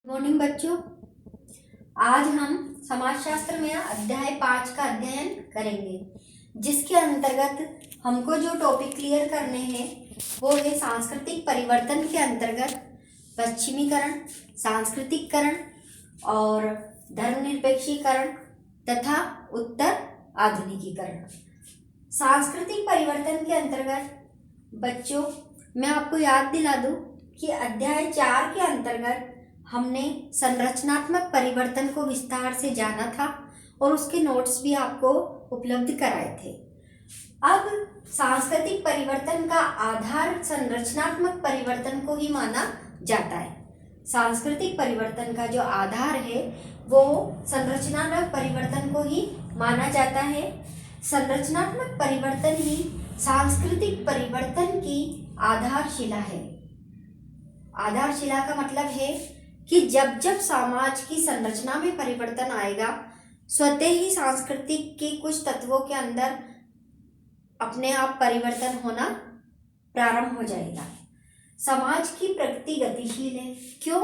Morning बच्चों, आज हम समाजशास्त्र में अध्याय 5 का अध्ययन करेंगे, जिसके अंतर्गत हमको जो टॉपिक क्लियर करने हैं वो है सांस्कृतिक परिवर्तन के अंतर्गत पश्चिमीकरण, सांस्कृतिककरण और धर्मनिरपेक्षीकरण तथा उत्तर आधुनिकीकरण। सांस्कृतिक परिवर्तन के अंतर्गत बच्चों, मैं आपको याद दिला दूं कि अध्याय 4 के अंतर्गत हमने संरचनात्मक परिवर्तन को विस्तार से जाना था और उसके नोट्स भी आपको उपलब्ध कराए थे। अब सांस्कृतिक परिवर्तन का आधार संरचनात्मक परिवर्तन को ही माना जाता है। सांस्कृतिक परिवर्तन का जो आधार है वो संरचनात्मक परिवर्तन को ही माना जाता है। संरचनात्मक परिवर्तन ही सांस्कृतिक परिवर्तन की आधारशिला है। आधारशिला का मतलब है कि जब जब समाज की संरचना में परिवर्तन आएगा, स्वतः ही सांस्कृतिक के कुछ तत्वों के अंदर अपने आप परिवर्तन होना प्रारंभ हो जाएगा। समाज की प्रकृति गतिशील है। क्यों?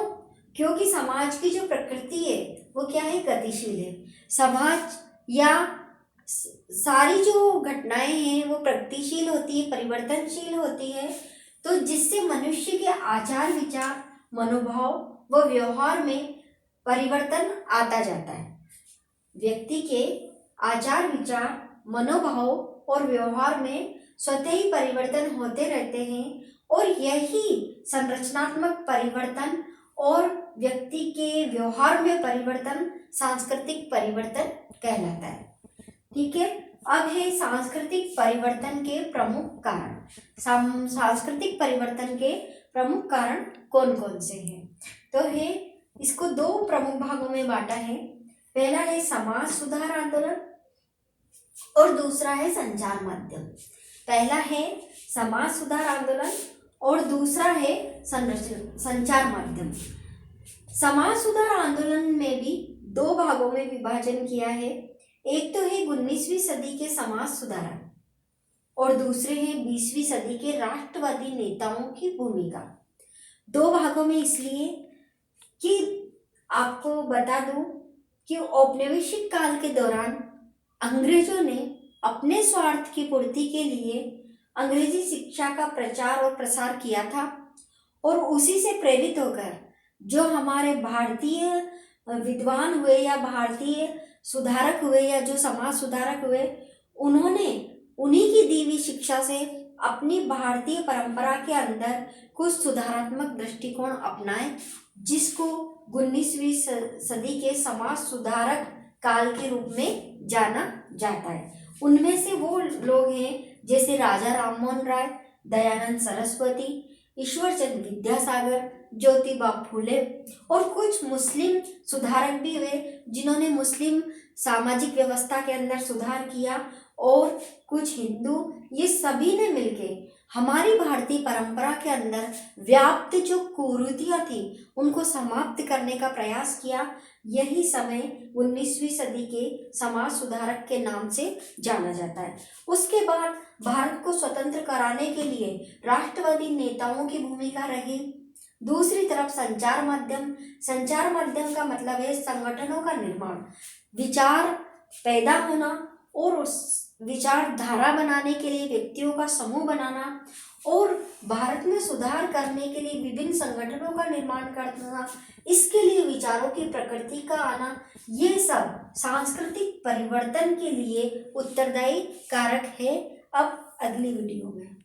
क्योंकि समाज की जो प्रकृति है वो क्या है? गतिशील है। समाज या सारी जो घटनाएं हैं वो प्रगतिशील होती है, परिवर्तनशील होती है, तो जिससे मनुष्य के आचार विचार, मनोभाव व व्यवहार में परिवर्तन आता जाता है। व्यक्ति के आचार विचार, मनोभाव और व्यवहार में स्वतः ही परिवर्तन होते रहते हैं और यही संरचनात्मक परिवर्तन और व्यक्ति के व्यवहार में परिवर्तन सांस्कृतिक परिवर्तन कहलाता है। ठीक है, अब है सांस्कृतिक परिवर्तन के प्रमुख कारण। सांस्कृतिक परिवर्तन के प्रमुख कारण कौन कौन से हैं? तो है, इसको दो प्रमुख भागों में बांटा है। पहला है समाज सुधार आंदोलन और दूसरा है संचार माध्यम। पहला है समाज सुधार आंदोलन और दूसरा है संचार माध्यम। समाज सुधार आंदोलन में भी दो भागों में विभाजन किया है। एक तो है 19वीं सदी के समाज सुधारक और दूसरे हैं 20वीं सदी के राष्ट्रवादी नेताओं की भूमिका। दो भागों में इसलिए कि आपको बता दूं कि औपनिवेशिक काल के दौरान अंग्रेजों ने अपने स्वार्थ की पूर्ति के लिए अंग्रेजी शिक्षा का प्रचार और प्रसार किया था और उसी से प्रेरित होकर जो हमारे भारतीय विद्वान हुए या भारतीय सुधारक हुए या जो समाज सुधारक हुए, उन्होंने उन्हीं की दी हुई शिक्षा से अपनी भारतीय परंपरा के अंदर कुछ सुधारात्मक दृष्टिकोण अपनाए, जिसको 19वीं सदी के समाज सुधारक काल के रूप में जाना जाता है। उनमें से वो लोग हैं जैसे राजा राममोहन राय, दयानंद सरस्वती, ईश्वरचंद्र विद्यासागर, ज्योतिबा फूले और कुछ मुस्लिम सुधारक भी हुए जिन्होंने मुस्लिम सामाजिक व्यवस्था के अंदर सुधार किया, और कुछ हिंदू। ये सभी ने मिलके हमारी भारतीय परंपरा के अंदर व्याप्त जो कुरीतियां थी उनको समाप्त करने का प्रयास किया। यही समय 19वीं सदी के समाज सुधारक के नाम से जाना जाता है। उसके बाद भारत को स्वतंत्र कराने के लिए राष्ट्रवादी नेताओं की भूमिका रही। दूसरी तरफ संचार माध्यम। संचार माध्यम का मतलब है संगठनों का निर्माण, विचार पैदा होना और उस विचारधारा बनाने के लिए व्यक्तियों का समूह बनाना और भारत में सुधार करने के लिए विभिन्न संगठनों का निर्माण करना, इसके लिए विचारों की प्रकृति का आना, ये सब सांस्कृतिक परिवर्तन के लिए उत्तरदायी कारक है। अब अगली वीडियो में